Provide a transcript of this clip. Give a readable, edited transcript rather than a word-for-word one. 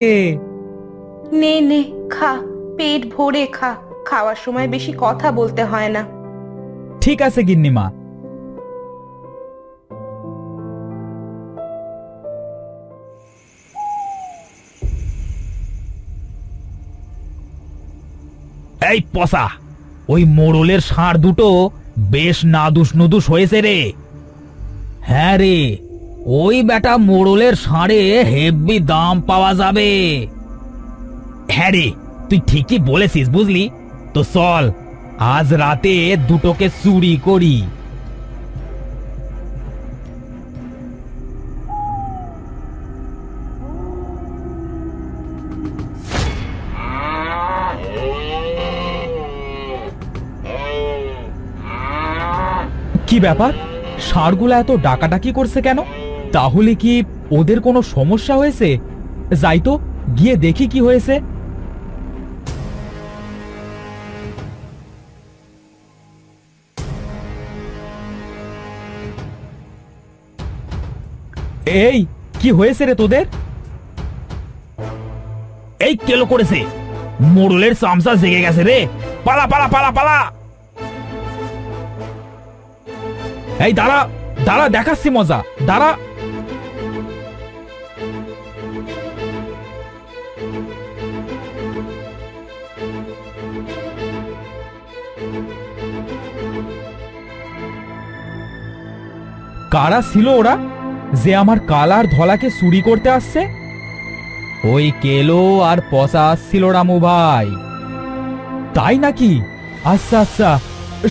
নে নে খা, পেট ভরে খা। খাওয়ার সময় বেশি কথা বলতে হয় না। ঠিক আছে গিন্নিমা। এই পসা, ওই মোড়লের ষাঁড় দুটো বেশ নাদুস নুদুস হয়েছে রে। হ্যাঁ রে, ওই বেটা মোড়লের ষাঁড়ে হেব্বি দাম পাওয়া যাবে। হ্যাঁ রে, তুই ঠিকই বলেছিস বুঝলি। তো চল আজ রাতে দুটোকে চুরি করি। কি ব্যাপার, ষাঁড়গুলো এত ডাকাডাকি করছে কেন? তাহলে কি ওদের কোনো সমস্যা হয়েছে? যাই তো, গিয়ে দেখি কি হয়েছে। এই কি হয়েছে রে তোদের? এই কেলো করেছে, মোড়লের চামচা জেগে গেছে রে। পালা পালা পালা পালা। এই দাঁড়া দাঁড়া, দেখাচ্ছি মজা, দাঁড়া। কারা ছিল ওরা যে আমার কালার ধলাকে চুরি করতে আসছে? ওই কেলো আর পচা আসছিল রামু ভাই। তাই নাকি? আচ্ছা আচ্ছা,